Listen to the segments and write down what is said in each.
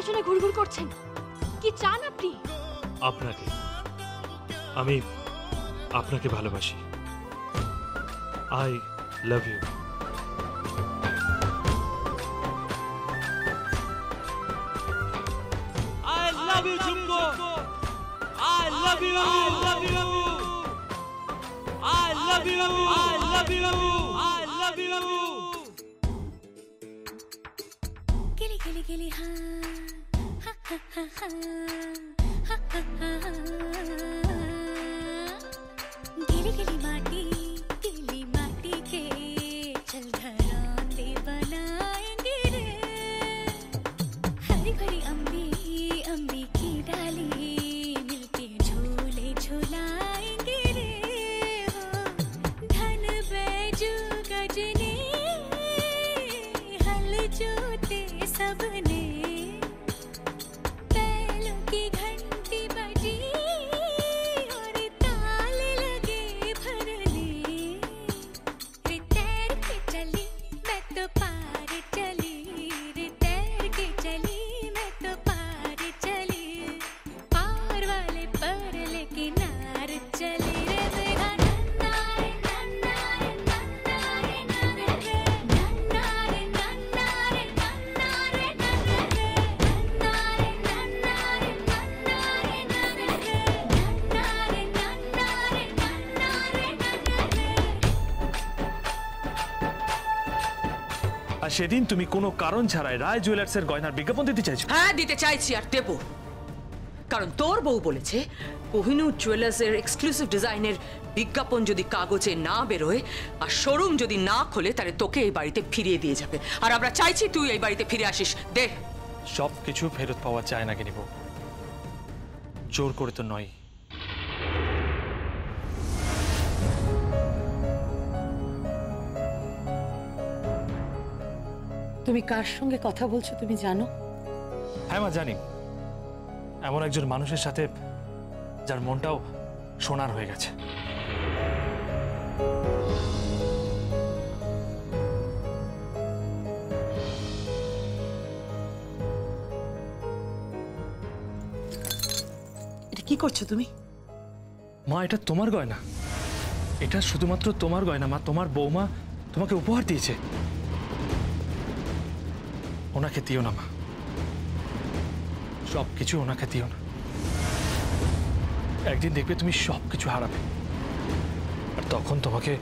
পেছনে ঘুরঘুর করছেন? কি চান আপনি? আপনাকে, আমি আপনাকে ভালোবাসি। I love you. I love you, Jumbo. I love you. I love you. I love you. I love you. I love you. Gilly gilly gilly ha ha ha ha ha ha ha ha. Gilly gilly माटी के चल घरांदे बनाएंगे रे। हरी भरी अम्बी की डाली मिलके झूले झुलाएंगे रे। हो धन बैजू गजने हल जोते सबने बैलों की घंटी बजी और ताल लगे भरने। रे तैर के चली मैं तो पार चली। रे तैर के चली मैं तो पार चली। पार वाले पर लेके नार चली रे। मेरा नन्ना रे नन्ना रे नन्ना रे नन्ना रे नन्ना रे नन्ना रे नन्ना रे नन्ना रे नन्ना रे नन्ना रे नन्ना रे नन्ना रे नन्ना रे नन्ना रे नन्ना रे नन्ना रे। আর সেদিন তুমি কোনো কারণ ছাড়াই রায় জুয়েলার্সের গয়নার বিজ্ঞাপন দিতে চাইছো? হ্যাঁ, দিতে চাইছি আর দেব। কারণ তোর বউ বলেছে কোহিনূর জুয়েলার্সের এক্সক্লুসিভ ডিজাইনের বিজ্ঞাপন যদি কাগজে না বেরোয় আর শোরুম যদি না খোলে তাহলে তোকে এই বাড়িতে ফিরিয়ে দিয়ে যাবে। আর আমরা চাইছি তুই এই বাড়িতে ফিরে আসিস। দে। সব কিছু ফেরত পাওয়া যায় না গিনিব, জোর করে তো নয়। তুমি কার সঙ্গে কথা বলছো তুমি জানো? হ্যাঁ মা, জানি। এমন একজন মানুষের সাথে যার মনটাও সোনার হয়ে গেছে। এটা কি করছো তুমি? মা, এটা তোমার গয়না। এটা শুধুমাত্র তোমার গয়না মা। তোমার বৌমা তোমাকে উপহার দিয়েছে। ওনাকে দিও না মা, সব কিছু ওনাকে দিও না। একদিন দেখবে তুমি সব কিছু হারাবে, আর তখন তোমাকে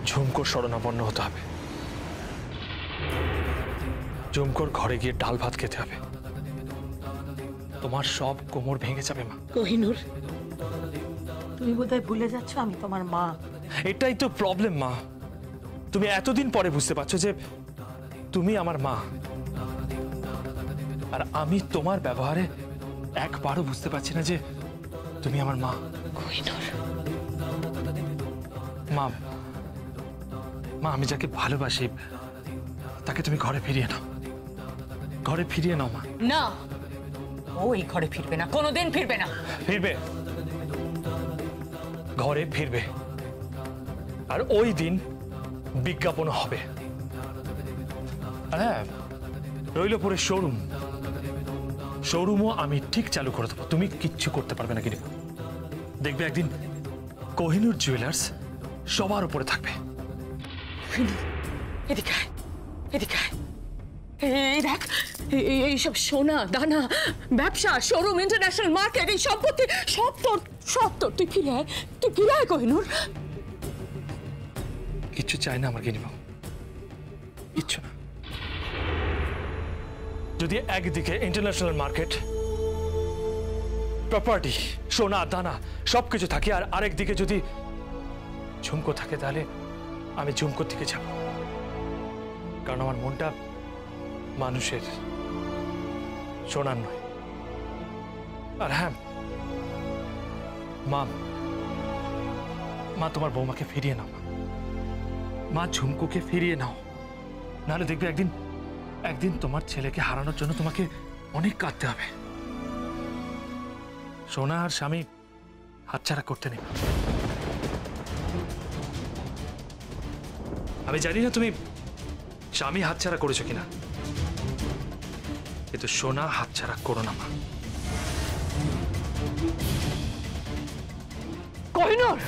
ঝুমকোর শরণাপন্ন হতে হবে। ঝুমকোর ঘরে গিয়ে ডাল ভাত খেতে হবে। তোমার সব কোমর ভেঙে যাবে মা। কোহিনূর, তুমি বোধহয় ভুলে যাচ্ছ আমি তোমার মা। এটাই তো প্রবলেম মা। তুমি এতদিন পরে বুঝতে পারছো যে তুমি আমার মা, আর আমি তোমার ব্যবহারে একবারও বুঝতে পারছি না যে তুমি আমার মা। কোহিনূর, মা, মা, আমি যাকে ভালোবাসি তাকে তুমি ঘরে ফিরিয়ে নাও। ঘরে ফিরিয়ে নাও মা। না, ও এই ঘরে ফিরবে না, কোনোদিন ফিরবে না। ফিরবে, ঘরে ফিরবে, আর ওই দিন বিজ্ঞাপন হবে। হ্যাঁ, রইল পরে শোরুম। শোরুমও আমি ঠিক চালু করে দেবো, তুমি কিচ্ছু করতে পারবে না। গিরিব, দেখবে একদিন কোহিনূর জুয়েলার্স সবার উপরে থাকবে। এদিকে আয়, এদিকে আয়। এই দেখ, এইসব সোনা দানা, ব্যবসা, শোরুম, ইন্টারন্যাশনাল মার্কেট, এই সম্পত্তি সব তোর। তুই ফিরে আয়, তুই ফিরে আয় কোহিনূর। কিচ্ছু চাই না আমার গিনিব, কিচ্ছু না। যদি একদিকে ইন্টারন্যাশনাল মার্কেট, প্রপার্টি, সোনা দানা সবকিছু থাকে, আর আরেকদিকে যদি ঝুমকো থাকে, তাহলে আমি ঝুমকোর দিকে যাব। কারণ আমার মনটা মানুষের, সোনার নয়। আর হ্যাঁ মা, মা তোমার বৌমাকে ফিরিয়ে নাও। মা, ঝুমকোকে ফিরিয়ে নাও, নাহলে দেখবে একদিন তোমার ছেলেকে হারানোর জন্য তোমাকে অনেক কাঁদতে হবে। সোনা আর স্বামী হাতছাড়া করতে নেই। আমি জানি না তুমি স্বামী হাতছাড়া করেছো কিনা, কিন্তু সোনা হাতছাড়া করো না মা। কোহিনূর,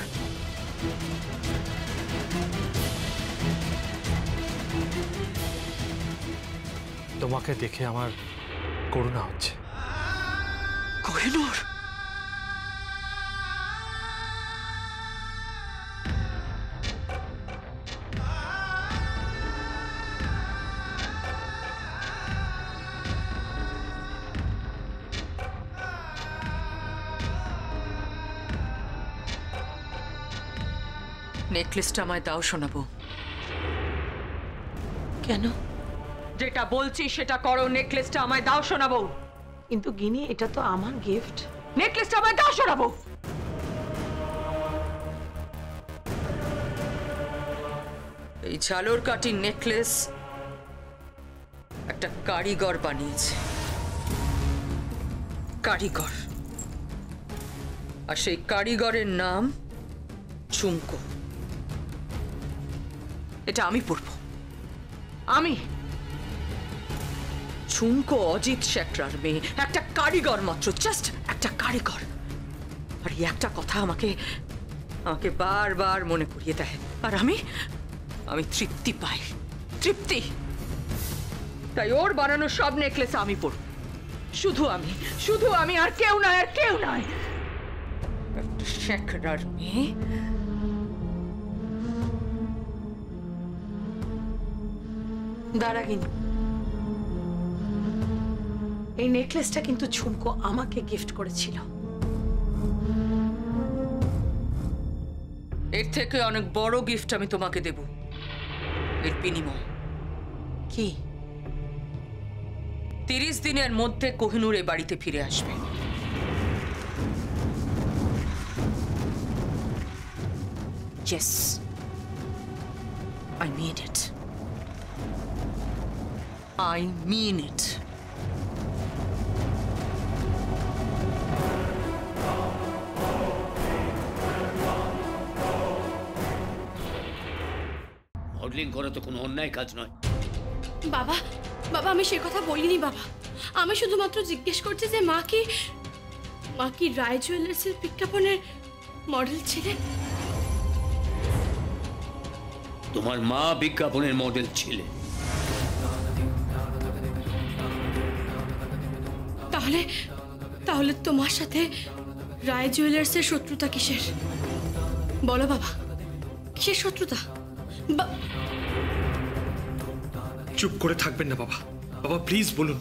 তোমাকে দেখে আমার করুণা হচ্ছে। কোহিনূর, নেকলেসটা আমায় দাও শোনাবো। কেন? যেটা বলছি সেটা করো, নেকলেসটা আমায় দাও শোনাবো। কিন্তু গিনি, এটা তো আমার গিফট। নেকলেসটা আমায় দাও শোনাবো। এই ঝালর কাঠির নেকলেস একটা কারিগর বানিয়েছে, কারিগর। আর সেই কারিগরের নাম ঝুমকো। এটা আমি পরব, আমি। ঝুমকো অজিত শেখরার মেয়ে, একটা কারিগর মাত্র, জাস্ট একটা কারিগর। আর এই একটা কথা আমাকে আমাকে বারবার মনে করিয়ে দেয়, আর আমি তৃপ্তি পাই, তৃপ্তি। তাই ওর বানানো সব নেকলেস আমি পরব, শুধু আমি, শুধু আমি, আর কেউ নয়, আর কেউ নয়। একটা শেখরার মেয়ে। দাঁড়া গিনি, এই নেকলেসটা কিন্তু ঝুমকো আমাকে গিফট করেছিল। এর থেকে অনেক বড় গিফট আমি তোমাকে দেব, এর বিনিময়। কি? 30 দিনের মধ্যে কোহিনূর এই বাড়িতে ফিরে আসবে। Yes, I mean it. I mean it. Modelling করা তো কোনো অন্যায় কাজ নয়। বাবা, বাবা আমি সে কথা বলিনি বাবা। আমি শুধুমাত্র জিজ্ঞেস করছি যে মা কি রায় জুয়েলার্সের বিজ্ঞাপনের মডেল ছিলেন? তোমার মা বিজ্ঞাপনের মডেল ছিলেন। তাহলে তোমার সাথে রায় জুয়েলার্সের শত্রুতা কিসের? বলো বাবা, কিসের শত্রুতা? চুপ করে থাকবেন না বাবা। বাবা প্লিজ বলুন।